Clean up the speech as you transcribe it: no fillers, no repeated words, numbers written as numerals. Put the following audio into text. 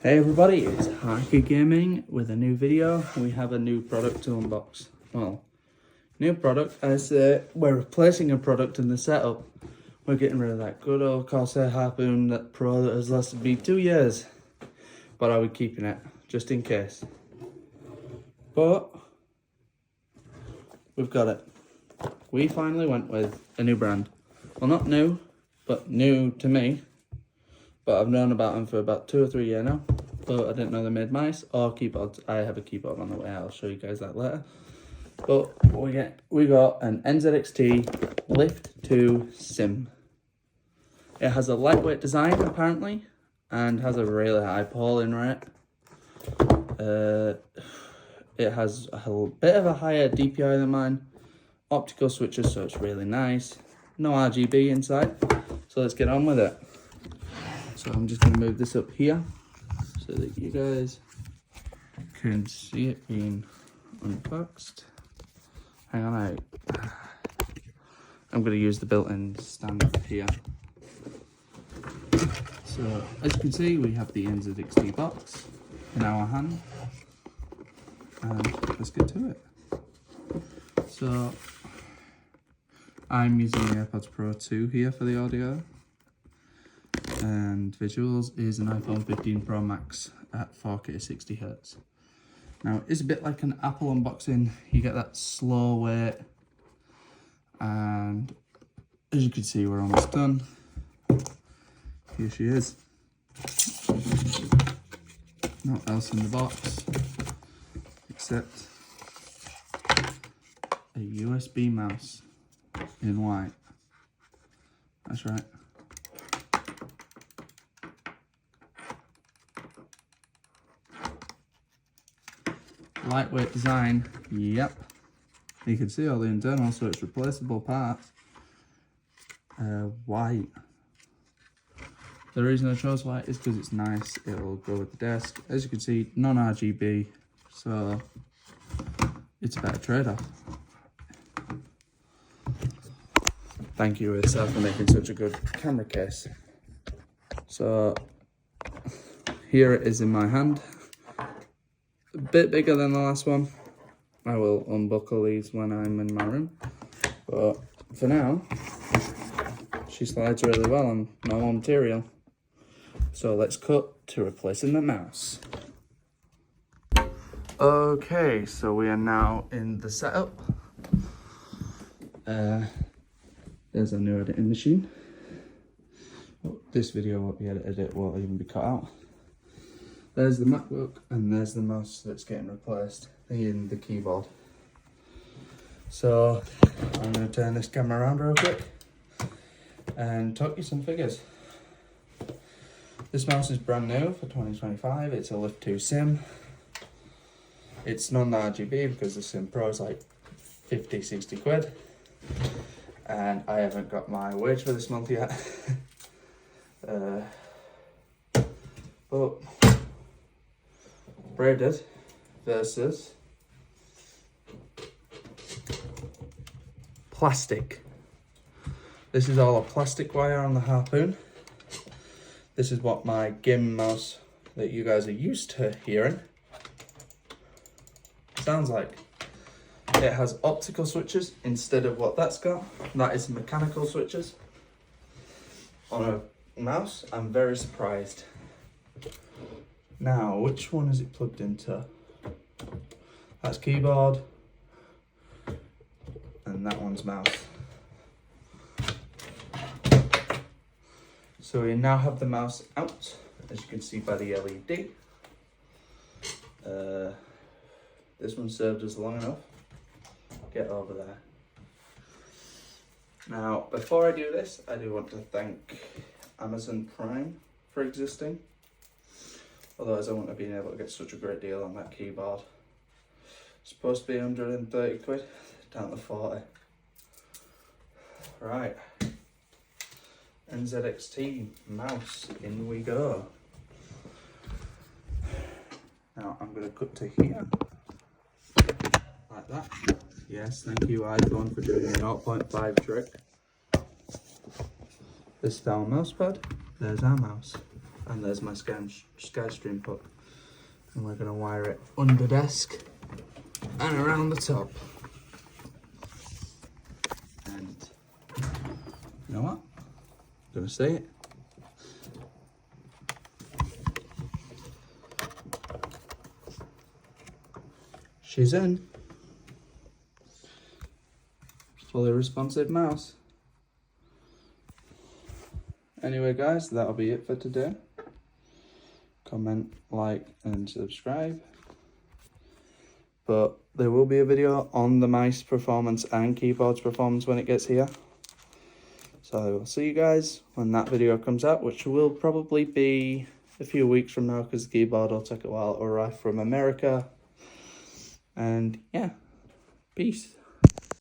Hey everybody, it's Harky Gaming with a new video. We have a new product to unbox. Well, new product, as we're replacing a product in the setup. We're getting rid of that good old Corsair Harpoon, that Pro that has lasted me 2 years. But I would keeping it, just in case. But, we've got it. We finally went with a new brand. Well, not new, but new to me. But I've known about them for about 2 or 3 years now. But I didn't know they made mice or keyboards. I have a keyboard on the way. I'll show you guys that later. But we got an NZXT Lift 2 Sim. It has a lightweight design apparently, and has a really high polling rate. It has a bit of a higher DPI than mine. Optical switches, so it's really nice. No RGB inside. So let's get on with it. So I'm just going to move this up here so that you guys can see it being unboxed. Hang on, I'm going to use the built-in stand up here. So as you can see, we have the NZXT box in our hand, and let's get to it. So I'm using the AirPods Pro 2 here for the audio. And visuals is an iPhone 15 Pro Max at 4K 60Hz. Now it's a bit like an Apple unboxing. You get that slow wait, and as you can see, we're almost done. Here she is. Not else in the box except a USB mouse in white. That's right. Lightweight design, yep. You can see all the internals, so it's replaceable parts. White. The reason I chose white is because it's nice. It'll go with the desk. As you can see, non-RGB, so it's a better trade-off. Thank you, Ursa, for making such a good camera case. So here it is in my hand. A bit bigger than the last one. I will unbuckle these when I'm in my room, but for now she slides really well on normal material. So let's cut to replacing the mouse. Okay, so we are now in the setup. There's a new editing machine. Oh, this video won't be edited, it won't even be cut out. There's the MacBook, and there's the mouse that's getting replaced in the keyboard. So I'm going to turn this camera around real quick and talk you some figures. This mouse is brand new for 2025. It's a Lift 2 Sim. It's non-RGB because the Sim Pro is like 50, 60 quid. And I haven't got my wage for this month yet. But braided versus plastic. This is all a plastic wire on the Harpoon. This is what my gaming mouse that you guys are used to hearing sounds like. It has optical switches instead of what that's got. That is mechanical switches. On a mouse, I'm very surprised. Now, which one is it plugged into? That's keyboard, and that one's mouse. So we now have the mouse out, as you can see by the LED. This one served us long enough. Get over there. Now, before I do this, I do want to thank Amazon Prime for existing. Otherwise I wouldn't have been able to get such a great deal on that keyboard. It's supposed to be 130 quid, down to 40. Right. NZXT mouse, in we go. Now I'm going to cut to here. Like that. Yes, thank you iPhone for doing the 0.5 trick. This is our mouse pad. There's our mouse. And there's my SkyStream puck. And we're going to wire it under desk and around the top. And you know what? I'm going to say it. She's in. Fully responsive mouse. Anyway guys, that'll be it for today. Comment, like and subscribe. But there will be a video on the mice performance and keyboards performance when it gets here. So I will see you guys when that video comes out, which will probably be a few weeks from now because the keyboard will take a while to arrive from America. And yeah, peace.